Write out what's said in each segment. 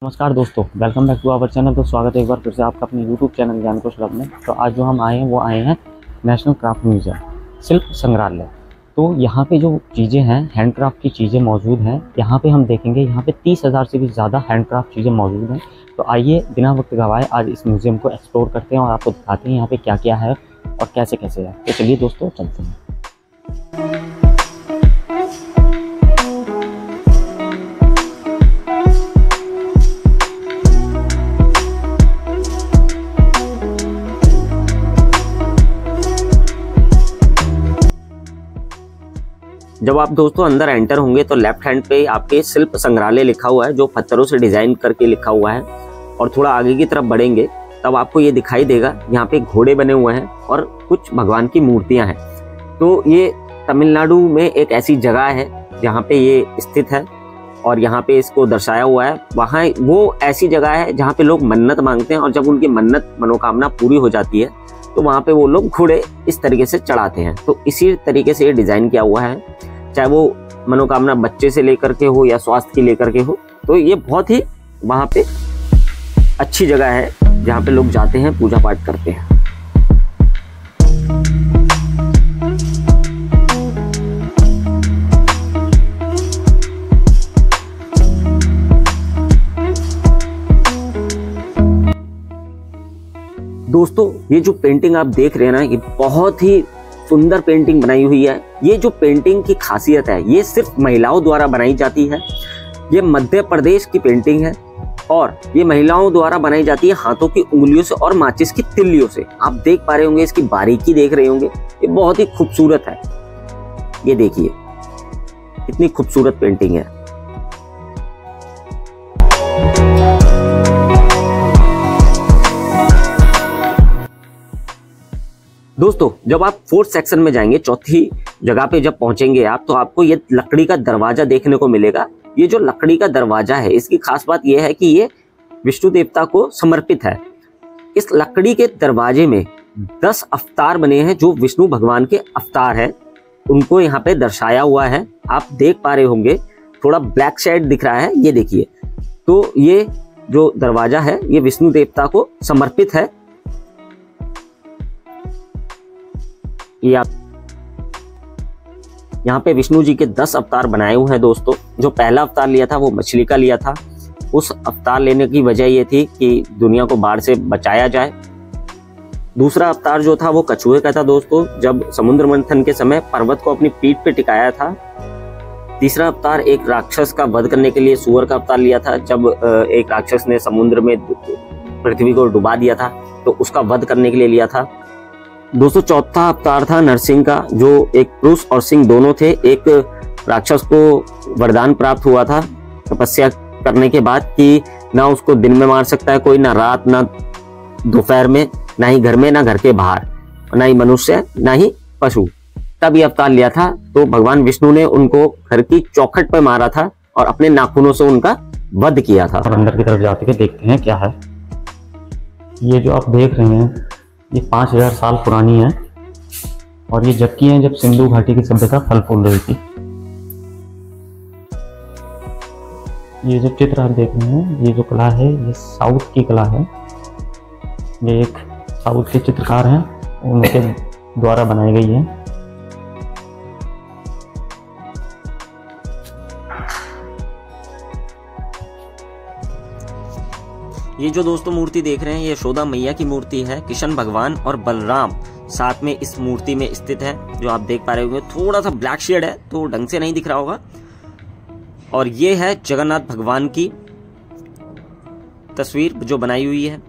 नमस्कार दोस्तों, welcome back to our channel. तो स्वागत है एक बार फिर से आपका अपने यूट्यूब चैनल ज्ञान कोश क्लब में। तो आज जो हम आए हैं वो आए हैं नेशनल क्राफ्ट म्यूजियम, शिल्प संग्रहालय। तो यहाँ पे जो चीज़ें हैं, हैंडक्राफ्ट की चीज़ें मौजूद हैं। यहाँ पे हम देखेंगे यहाँ पे 30,000 से भी ज़्यादा हैंडक्राफ्ट चीज़ें मौजूद हैं। तो आइए बिना वक्त गवाए आज इस म्यूज़ियम को एक्सप्लोर करते हैं और आपको दिखाते हैं यहाँ पे क्या क्या है और कैसे कैसे है। तो चलिए दोस्तों चलते हैं। जब आप दोस्तों अंदर एंटर होंगे तो लेफ्ट हैंड पे आपके शिल्प संग्रहालय लिखा हुआ है, जो पत्थरों से डिजाइन करके लिखा हुआ है। और थोड़ा आगे की तरफ बढ़ेंगे तब आपको ये दिखाई देगा, यहाँ पे घोड़े बने हुए हैं और कुछ भगवान की मूर्तियां हैं। तो ये तमिलनाडु में एक ऐसी जगह है जहाँ पे ये स्थित है और यहाँ पे इसको दर्शाया हुआ है। वहाँ वो ऐसी जगह है जहाँ पे लोग मन्नत मांगते हैं और जब उनकी मन्नत मनोकामना पूरी हो जाती है तो वहाँ पे वो लोग घोड़े इस तरीके से चढ़ाते हैं। तो इसी तरीके से ये डिजाइन किया हुआ है, चाहे वो मनोकामना बच्चे से लेकर के हो या स्वास्थ्य की लेकर के हो। तो ये बहुत ही वहाँ पे अच्छी जगह है जहाँ पे लोग जाते हैं, पूजा पाठ करते हैं। दोस्तों ये जो पेंटिंग आप देख रहे हैं ना, ये बहुत ही सुंदर पेंटिंग बनाई हुई है। ये जो पेंटिंग की खासियत है, ये सिर्फ महिलाओं द्वारा बनाई जाती है। ये मध्य प्रदेश की पेंटिंग है और ये महिलाओं द्वारा बनाई जाती है हाथों की उंगलियों से और माचिस की तिल्लियों से। आप देख पा रहे होंगे, इसकी बारीकी देख रहे होंगे, ये बहुत ही खूबसूरत है। ये देखिए कितनी खूबसूरत पेंटिंग है। दोस्तों जब आप फोर्थ सेक्शन में जाएंगे, चौथी जगह पे जब पहुंचेंगे आप, तो आपको ये लकड़ी का दरवाजा देखने को मिलेगा। ये जो लकड़ी का दरवाजा है, इसकी खास बात यह है कि ये विष्णु देवता को समर्पित है। इस लकड़ी के दरवाजे में 10 अवतार बने हैं, जो विष्णु भगवान के अवतार हैं, उनको यहाँ पे दर्शाया हुआ है। आप देख पा रहे होंगे, थोड़ा ब्लैक शेड दिख रहा है, ये देखिए। तो ये जो दरवाजा है ये विष्णु देवता को समर्पित है। यहाँ पे विष्णु जी के 10 अवतार बनाए हुए हैं दोस्तों। जो पहला अवतार लिया था वो मछली का लिया था। उस अवतार लेने की वजह ये थी कि दुनिया को बाढ़ से बचाया जाए। दूसरा अवतार जो था वो कछुए का था दोस्तों, जब समुद्र मंथन के समय पर्वत को अपनी पीठ पे टिकाया था। तीसरा अवतार एक राक्षस का वध करने के लिए सूअर का अवतार लिया था, जब एक राक्षस ने समुद्र में पृथ्वी को डुबा दिया था, तो उसका वध करने के लिए लिया था। दोस्तों चौथा अवतार था नरसिंह का, जो एक पुरुष और सिंह दोनों थे। एक राक्षस को वरदान प्राप्त हुआ था तपस्या करने के बाद कि ना उसको दिन में मार सकता है कोई, ना रात, ना दोपहर में, ना ही घर में, ना घर के बाहर, ना ही मनुष्य, ना ही पशु। तब ये अवतार लिया था। तो भगवान विष्णु ने उनको घर की चौखट पर मारा था और अपने नाखूनों से उनका वध किया था। और अंदर की तरफ जाते के देखते हैं क्या है। ये जो आप देख रहे हैं ये 5000 साल पुरानी है और ये जब की है जब सिंधु घाटी की सभ्यता फल फूल रही थी। ये जो चित्र आप देख रहे हैं, ये जो कला है ये साउथ की कला है। ये एक साउथ के चित्रकार हैं, उनके द्वारा बनाई गई है। ये जो दोस्तों मूर्ति देख रहे हैं, ये यशोदा मैया की मूर्ति है। कृष्ण भगवान और बलराम साथ में इस मूर्ति में स्थित है, जो आप देख पा रहे होंगे। थोड़ा सा ब्लैक शेड है तो ढंग से नहीं दिख रहा होगा। और ये है जगन्नाथ भगवान की तस्वीर जो बनाई हुई है।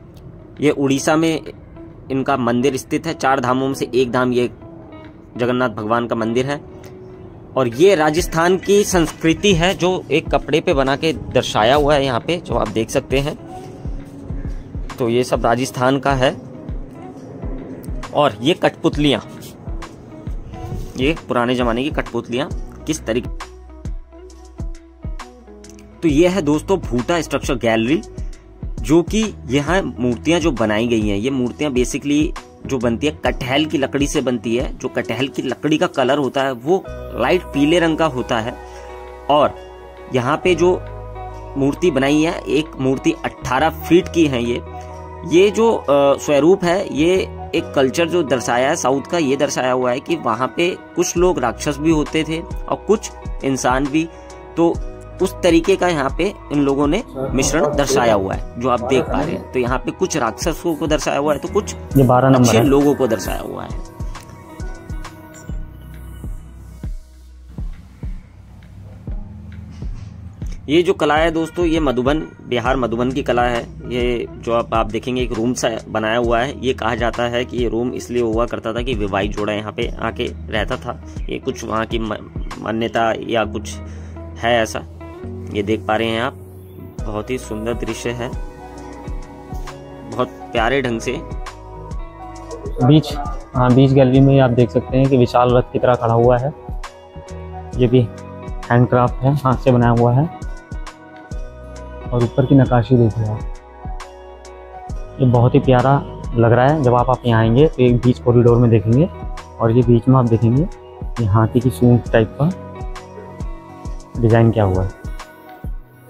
ये उड़ीसा में इनका मंदिर स्थित है। 4 धामों में से एक धाम ये जगन्नाथ भगवान का मंदिर है। और ये राजस्थान की संस्कृति है, जो एक कपड़े पे बना के दर्शाया हुआ है यहाँ पे, जो आप देख सकते हैं। तो ये सब राजस्थान का है। और ये कठपुतलियां, ये पुराने जमाने की कठपुतलियां किस तरीके। तो ये है दोस्तों भूटा स्ट्रक्चर गैलरी, जो कि यहाँ मूर्तियां जो बनाई गई हैं, ये मूर्तियां बेसिकली जो बनती है कटहल की लकड़ी से बनती है। जो कटहल की लकड़ी का कलर होता है वो लाइट पीले रंग का होता है। और यहाँ पे जो मूर्ति बनाई है। एक मूर्ति 18 फीट की है। ये जो स्वरूप है, ये एक कल्चर जो दर्शाया है साउथ का, ये दर्शाया हुआ है कि वहाँ पे कुछ लोग राक्षस भी होते थे और कुछ इंसान भी। तो उस तरीके का यहाँ पे इन लोगों ने मिश्रण दर्शाया हुआ है जो आप देख पा रहे हैं। तो यहाँ पे कुछ राक्षसों को दर्शाया हुआ है, तो कुछ ये 12 नंबर अच्छे है। लोगों को दर्शाया हुआ है। ये जो कला है दोस्तों, ये मधुबन, बिहार मधुबन की कला है। ये जो आप देखेंगे एक रूम सा बनाया हुआ है। ये कहा जाता है कि ये रूम इसलिए हुआ करता था कि विवाहित जोड़ा यहाँ पे आके रहता था। ये कुछ वहाँ की मान्यता या कुछ है ऐसा। ये देख पा रहे हैं आप, बहुत ही सुंदर दृश्य है, बहुत प्यारे ढंग से। बीच गैलरी में आप देख सकते हैं कि विशाल रथ की तरह खड़ा हुआ है। ये भी हैंडक्राफ्ट है, हाथ से बनाया हुआ है। और ऊपर की नक्काशी देखिए आप, ये बहुत ही प्यारा लग रहा है। जब आप यहाँ आएंगे तो एक बीच कॉरिडोर में देखेंगे, और ये बीच में आप देखेंगे ये हाथी की सूंड टाइप का डिज़ाइन किया हुआ है।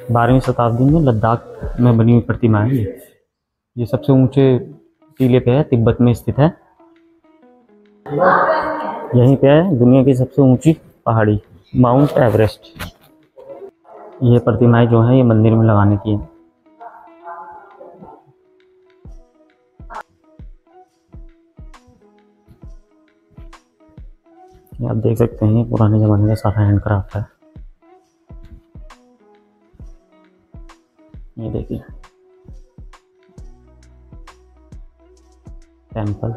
12वीं शताब्दी में लद्दाख में बनी हुई प्रतिमा है। ये सबसे ऊंचे टीले पे है, तिब्बत में स्थित है। यहीं पे है दुनिया की सबसे ऊंची पहाड़ी, माउंट एवरेस्ट। ये प्रतिमाएं जो हैं ये मंदिर में लगाने की हैं। ये आप देख सकते हैं पुराने ज़माने का सारा हैंडक्राफ्ट है। ये देखिए टेम्पल,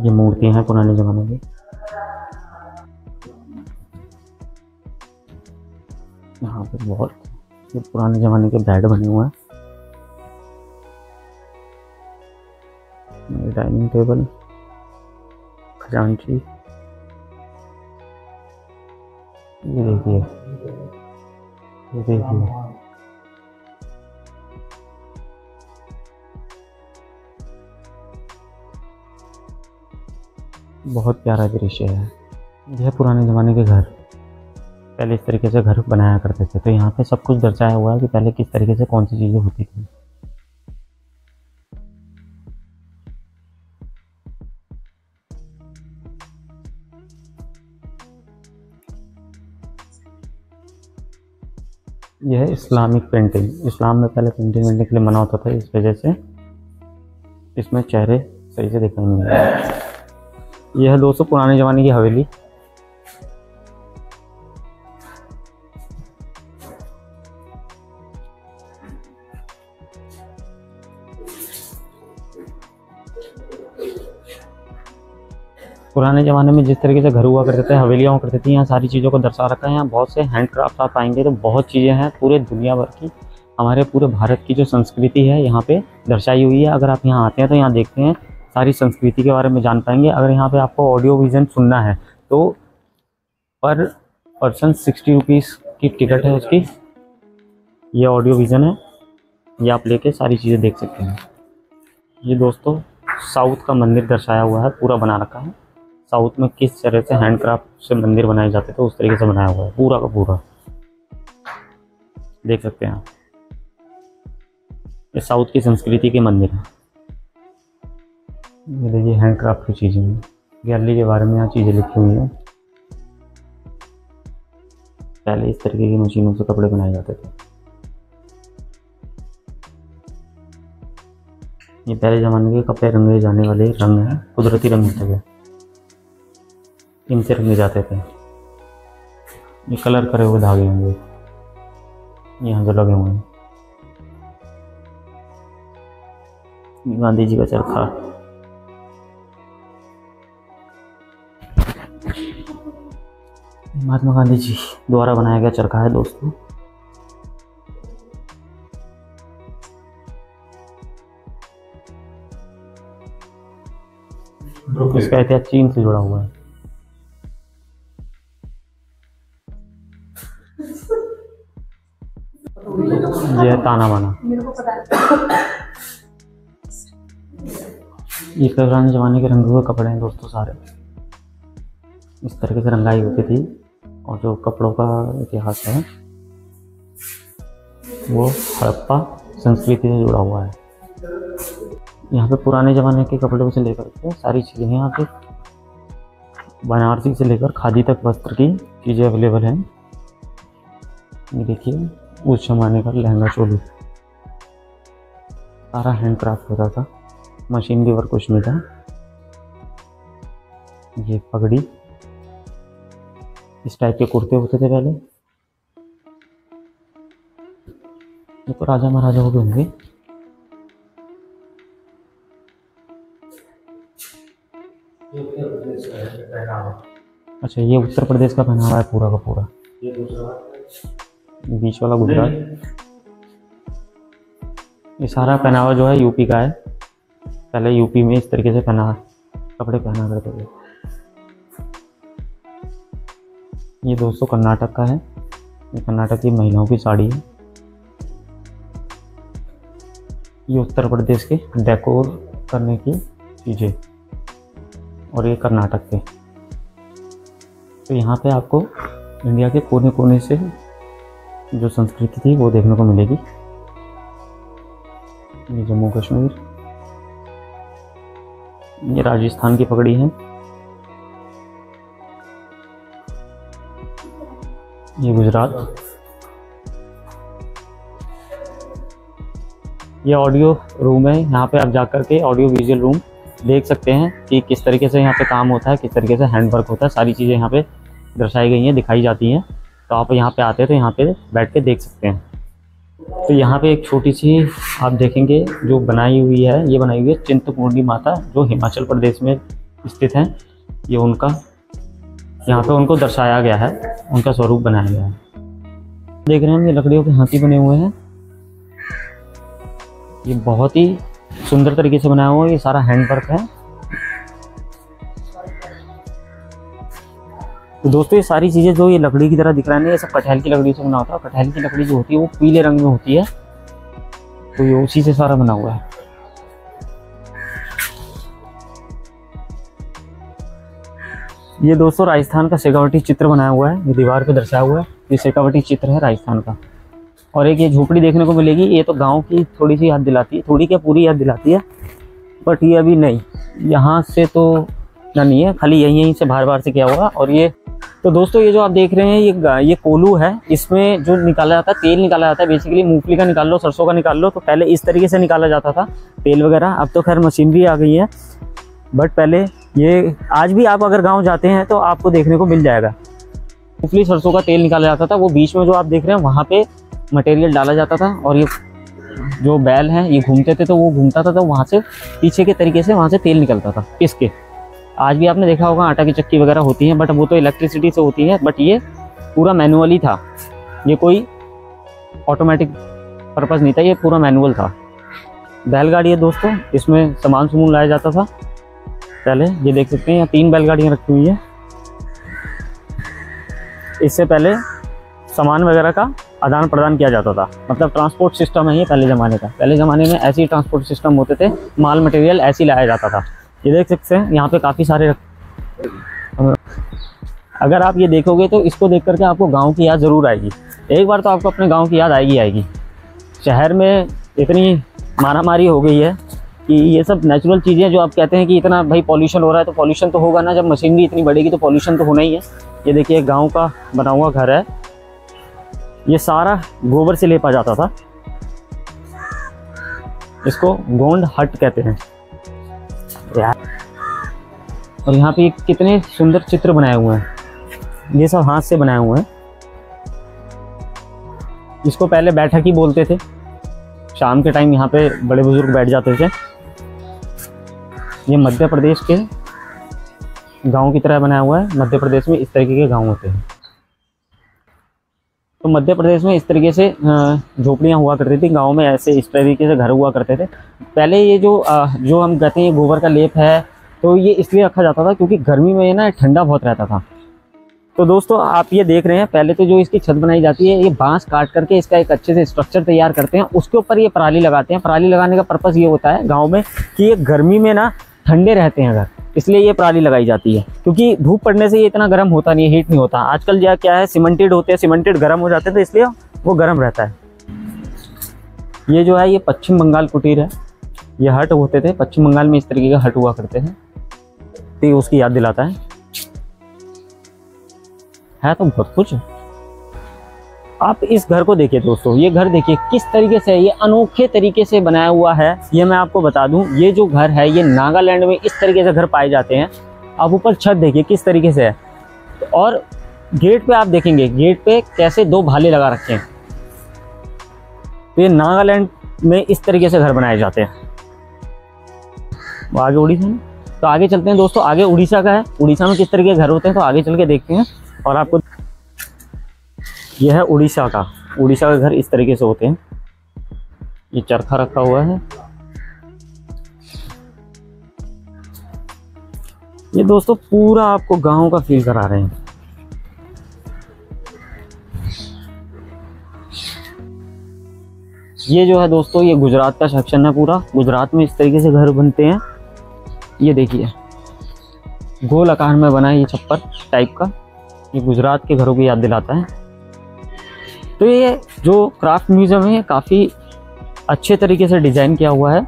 ये मूर्तियां हैं पुराने ज़माने की। यहाँ पे बहुत ये पुराने ज़माने के बेड बने हुए हैं। ये डाइनिंग टेबल, खजांची, ये देखिए, ये देखिए बहुत प्यारा दृश्य है। यह पुराने ज़माने के घर, पहले इस तरीके से घर बनाया करते थे। तो यहाँ पे सब कुछ दर्शाया हुआ है कि पहले किस तरीके से कौन सी चीज़ें होती थी। यह है इस्लामिक पेंटिंग। इस्लाम में पहले पेंटिंग करने के लिए मना होता था, इस वजह से इसमें चेहरे सही से दिखाई नहीं देते। यह है दोस्तों पुराने ज़माने की हवेली। पुराने ज़माने में जिस तरीके से घर हुआ करते थे, हवेलियाँ हुआ करती थी, यहाँ सारी चीज़ों को दर्शा रखा है। यहाँ बहुत से हैंडक्राफ्ट आप पाएंगे तो बहुत चीज़ें हैं पूरे दुनिया भर की। हमारे पूरे भारत की जो संस्कृति है यहाँ पे दर्शाई हुई है। अगर आप यहाँ आते हैं तो यहाँ देखते हैं, सारी संस्कृति के बारे में जान पाएंगे। अगर यहाँ पे आपको ऑडियो विज़न सुनना है तो पर पर्सन 60 रुपीज़ की टिकट है उसकी। ये ऑडियो विज़न है, ये आप लेके सारी चीज़ें देख सकते हैं। ये दोस्तों साउथ का मंदिर दर्शाया हुआ है, पूरा बना रखा है। साउथ में किस तरह से हैंडक्राफ्ट से मंदिर बनाए जाते थे उस तरीके से बनाया हुआ है, पूरा का पूरा देख सकते हैं आप। ये साउथ की संस्कृति के मंदिर है। ये देखिए हैंडक्राफ्ट की चीज़ें हैं। गैलरी के बारे में यहाँ चीज़ें लिखी हुई हैं। पहले इस तरीके की मशीनों से कपड़े बनाए जाते थे। ये पहले ज़माने के कपड़े रंगे जाने वाले रंग हैं, कुदरती रंग होते थे, इनसे रंगे जाते थे। ये कलर करे हुए धागे होंगे यहाँ जो लगे हुए हैं। गांधी जी का चरखा, महात्मा गांधी जी द्वारा बनाया गया चरखा है दोस्तों। इसका इतिहास चीन से जुड़ा हुआ है। ये ताना बाना, ये पुराने जमाने के रंगे हुए कपड़े हैं दोस्तों। सारे इस तरीके से रंगाई होती थी। और जो कपड़ों का इतिहास है वो हड़प्पा संस्कृति से जुड़ा हुआ है। यहाँ पे पुराने ज़माने के कपड़ों से लेकर के सारी चीज़ें हैं। यहाँ पे बनारसी से लेकर खादी तक वस्त्र की चीज़ें अवेलेबल हैं। ये देखिए उस ज़माने का लहंगा चोली, सारा हैंड क्राफ्ट होता था, मशीनरी वर्क कुछ नहीं था। ये पगड़ी, इस टाइप के कुर्ते होते थे पहले। ये तो राजा महाराजाओं के होंगे। अच्छा, ये उत्तर प्रदेश का पहनावा है पूरा का पूरा। बीच वाला गुजरात। ये सारा पहनावा जो है यूपी का है। पहले यूपी में इस तरीके से कपड़े पहना करते थे। ये दोस्तों कर्नाटक का है। ये कर्नाटक की महिलाओं की साड़ी है। ये उत्तर प्रदेश के डेकोर करने की चीज़ें, और ये कर्नाटक के। तो यहाँ पे आपको इंडिया के कोने कोने से जो संस्कृति थी वो देखने को मिलेगी। ये जम्मू कश्मीर, ये राजस्थान की पगड़ी है। ये गुजरात। ये ऑडियो रूम है। यहाँ पे आप जाकर के ऑडियो विजुअल रूम देख सकते हैं कि किस तरीके से यहाँ पे काम होता है, किस तरीके से हैंडवर्क होता है। सारी चीज़ें यहाँ पे दर्शाई गई हैं, दिखाई जाती हैं। तो आप यहाँ पे आते हैं तो यहाँ पे बैठ के देख सकते हैं। तो यहाँ पे एक छोटी सी आप देखेंगे जो बनाई हुई है, ये बनाई हुई है चिंतपूर्णी माता, जो हिमाचल प्रदेश में स्थित है। ये उनका यहाँ पे उनको दर्शाया गया है, उनका स्वरूप बनाया गया है। देख रहे हैं ये लकड़ियों के हाथी बने हुए हैं। ये बहुत ही सुंदर तरीके से बनाया हुआ है। ये सारा हैंडवर्क है। तो दोस्तों ये सारी चीज़ें जो ये लकड़ी की तरह दिख रहा है, ये सब कटहल की लकड़ी से बना होता है। कटहल की लकड़ी जो होती है वो पीले रंग में होती है, तो ये उसी से सारा बना हुआ है। ये दोस्तों राजस्थान का शेखावटी चित्र बनाया हुआ है। ये दीवार पे दर्शाया हुआ है। ये शेखावटी चित्र है राजस्थान का। और एक ये झोपड़ी देखने को मिलेगी। ये तो गांव की थोड़ी सी याद दिलाती है, थोड़ी क्या पूरी याद दिलाती है, बट ये अभी नहीं, यहाँ से तो नहीं है, खाली यहीं से बाहर से किया हुआ। और ये तो दोस्तों ये जो आप देख रहे हैं ये कोलू है। इसमें जो निकाला जाता है, तेल निकाला जाता है। बेसिकली मूंगफली का निकाल लो, सरसों का निकाल लो। तो पहले इस तरीके से निकाला जाता था तेल वगैरह। अब तो खैर मशीनरी आ गई है, बट पहले ये आज भी आप अगर गाँव जाते हैं तो आपको देखने को मिल जाएगा। मूंगफली सरसों का तेल निकाला जाता था। वो बीच में जो आप देख रहे हैं वहाँ पे मटेरियल डाला जाता था, और ये जो बैल हैं ये घूमते थे, तो वो घूमता था, तो वहाँ से पीछे के तरीके से वहाँ से तेल निकलता था पिस के। आज भी आपने देखा होगा आटा की चक्की वगैरह होती हैं, बट वो तो इलेक्ट्रिसिटी से होती है, बट ये पूरा मैनुअली था। ये कोई ऑटोमेटिक पर्पज़ नहीं था, ये पूरा मैनुअल था। बैलगाड़ी है दोस्तों, इसमें सामान सुमून लाया जाता था पहले। ये देख सकते हैं यहाँ 3 बैलगाड़ियाँ रखी हुई है। इससे पहले सामान वगैरह का आदान प्रदान किया जाता था, मतलब ट्रांसपोर्ट सिस्टम है ये पहले ज़माने का। पहले ज़माने में ऐसे ही ट्रांसपोर्ट सिस्टम होते थे, माल मटेरियल ऐसे ही लाया जाता था। ये देख सकते हैं यहाँ पे काफ़ी सारे अगर आप ये देखोगे तो इसको देख करके आपको गांव की याद ज़रूर आएगी। एक बार तो आपको अपने गांव की याद आएगी। शहर में इतनी मारामारी हो गई है कि ये सब नेचुरल चीज़ें जो आप कहते हैं कि इतना भाई पॉल्यूशन हो रहा है, तो पॉल्यूशन तो होगा ना, जब मशीनरी इतनी बढ़ेगी तो पॉल्यूशन तो होना ही है। ये देखिए गाँव का बना हुआ घर है। ये सारा गोबर से लेपा जाता था। इसको गोंड हट कहते हैं यार। और यहाँ पे कितने सुंदर चित्र बनाए हुए हैं। ये सब हाथ से बनाए हुए हैं। इसको पहले बैठक ही बोलते थे। शाम के टाइम यहाँ पे बड़े बुजुर्ग बैठ जाते थे। ये मध्य प्रदेश के गांव की तरह बनाया हुआ है। मध्य प्रदेश में इस तरीके के गांव होते हैं। तो मध्य प्रदेश में इस तरीके से झोपड़ियाँ हुआ करती थी। गांव में ऐसे इस तरीके से घर हुआ करते थे पहले। ये जो हम कहते हैं गोबर का लेप है, तो ये इसलिए रखा जाता था क्योंकि गर्मी में ना ठंडा बहुत रहता था। तो दोस्तों आप ये देख रहे हैं, पहले तो जो इसकी छत बनाई जाती है, ये बांस काट करके इसका एक अच्छे से स्ट्रक्चर तैयार करते हैं, उसके ऊपर ये पराली लगाते हैं। पराली लगाने का पर्पज़ ये होता है गाँव में कि ये गर्मी में ना ठंडे रहते हैं घर, इसलिए ये पराली लगाई जाती है। क्योंकि धूप पड़ने से ये इतना गर्म होता नहीं है, हीट नहीं होता। आजकल क्या है सीमेंटेड होते हैं, सीमेंटेड गर्म हो जाते हैं, तो इसलिए वो गर्म रहता है। ये जो है ये पश्चिम बंगाल कुटीर है। ये हट होते थे पश्चिम बंगाल में, इस तरीके का हट हुआ करते हैं, तो ये उसकी याद दिलाता है तो बहुत कुछ। आप इस घर को देखिए दोस्तों, ये घर देखिए किस तरीके से, ये अनोखे तरीके से बनाया हुआ है। ये मैं आपको बता दूं, ये जो घर है ये नागालैंड में इस तरीके से घर पाए जाते हैं। आप ऊपर छत देखिए किस तरीके से है, और गेट पे आप देखेंगे, गेट पे कैसे 2 भाले लगा रखे हैं। तो ये नागालैंड में इस तरीके से घर बनाए जाते हैं। वो आगे उड़ीसा में, तो आगे चलते हैं दोस्तों, आगे उड़ीसा का है। उड़ीसा में किस तरीके के घर होते हैं तो आगे चल के देखते हैं। और आपको यह है उड़ीसा का घर इस तरीके से होते हैं। ये चरखा रखा हुआ है। ये दोस्तों पूरा आपको गांव का फील करा रहे हैं। ये जो है दोस्तों ये गुजरात का सेक्शन है पूरा। गुजरात में इस तरीके से घर बनते हैं। ये देखिए गोल आकार में बना है ये छप्पर टाइप का। ये गुजरात के घरों की याद दिलाता है। तो ये जो क्राफ्ट म्यूजियम है काफ़ी अच्छे तरीके से डिज़ाइन किया हुआ है।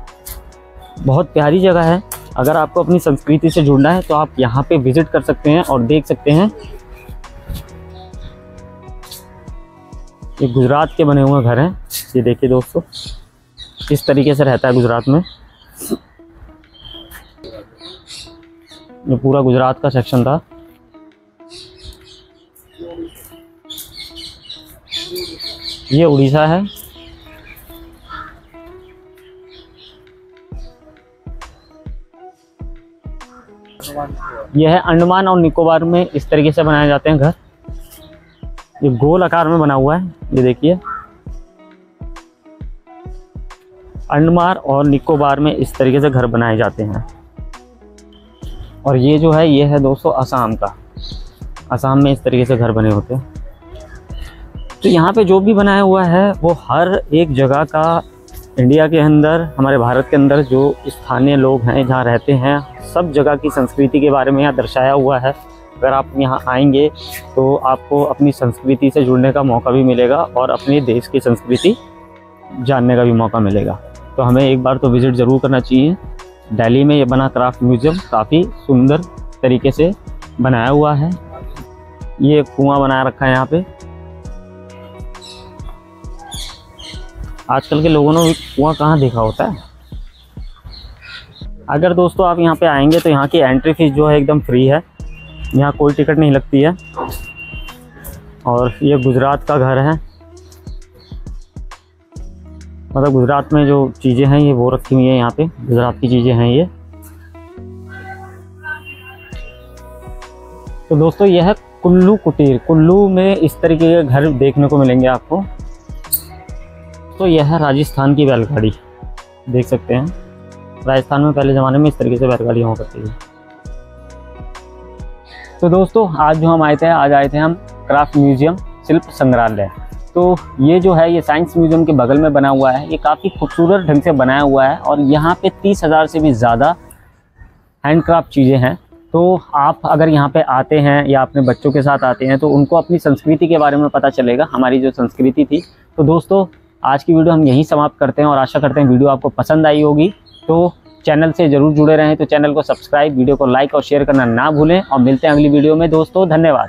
बहुत प्यारी जगह है। अगर आपको अपनी संस्कृति से जुड़ना है तो आप यहाँ पे विजिट कर सकते हैं और देख सकते हैं। ये गुजरात के बने हुए घर हैं। ये देखिए दोस्तों इस तरीके से रहता है गुजरात में। ये पूरा गुजरात का सेक्शन था। ये उड़ीसा है। यह है अंडमान और निकोबार में इस तरीके से बनाए जाते हैं घर। ये गोल आकार में बना हुआ है। ये देखिए अंडमान और निकोबार में इस तरीके से घर बनाए जाते हैं। और ये जो है ये है दोस्तों असम का। असम में इस तरीके से घर बने होते हैं। तो यहाँ पे जो भी बनाया हुआ है वो हर एक जगह का इंडिया के अंदर, हमारे भारत के अंदर जो स्थानीय लोग हैं जहाँ रहते हैं, सब जगह की संस्कृति के बारे में यहाँ दर्शाया हुआ है। अगर आप यहाँ आएंगे तो आपको अपनी संस्कृति से जुड़ने का मौका भी मिलेगा और अपने देश की संस्कृति जानने का भी मौका मिलेगा। तो हमें एक बार तो विज़िट ज़रूर करना चाहिए। दिल्ली में ये बना क्राफ्ट म्यूज़ियम काफ़ी सुंदर तरीके से बनाया हुआ है। ये कुआं बनाया रखा है यहाँ पे। आजकल के लोगों ने कुआं कहाँ देखा होता है। अगर दोस्तों आप यहाँ पे आएंगे तो यहाँ की एंट्री फीस जो है एकदम फ्री है। यहाँ कोई टिकट नहीं लगती है। और ये गुजरात का घर है। मतलब गुजरात में जो चीज़ें हैं ये वो रखी हुई हैं यहाँ पे, गुजरात की चीज़ें हैं ये। तो दोस्तों यह है कुल्लू कुटीर। कुल्लू में इस तरीके के घर देखने को मिलेंगे आपको। तो यह है राजस्थान की बैलगाड़ी, देख सकते हैं। राजस्थान में पहले ज़माने में इस तरीके से बैलगाड़ियाँ हुआ करती थी। तो दोस्तों आज जो हम आए थे, आज आए थे हम क्राफ्ट म्यूजियम शिल्प संग्रहालय। तो ये जो है ये साइंस म्यूजियम के बगल में बना हुआ है। ये काफ़ी खूबसूरत ढंग से बनाया हुआ है और यहाँ पे 30,000 से भी ज़्यादा हैंडक्राफ्ट चीज़ें हैं। तो आप अगर यहाँ पे आते हैं या अपने बच्चों के साथ आते हैं तो उनको अपनी संस्कृति के बारे में पता चलेगा, हमारी जो संस्कृति थी। तो दोस्तों आज की वीडियो हम यहीं समाप्त करते हैं और आशा करते हैं वीडियो आपको पसंद आई होगी। तो चैनल से ज़रूर जुड़े रहें। तो चैनल को सब्सक्राइब, वीडियो को लाइक और शेयर करना ना भूलें और मिलते हैं अगली वीडियो में दोस्तों। धन्यवाद।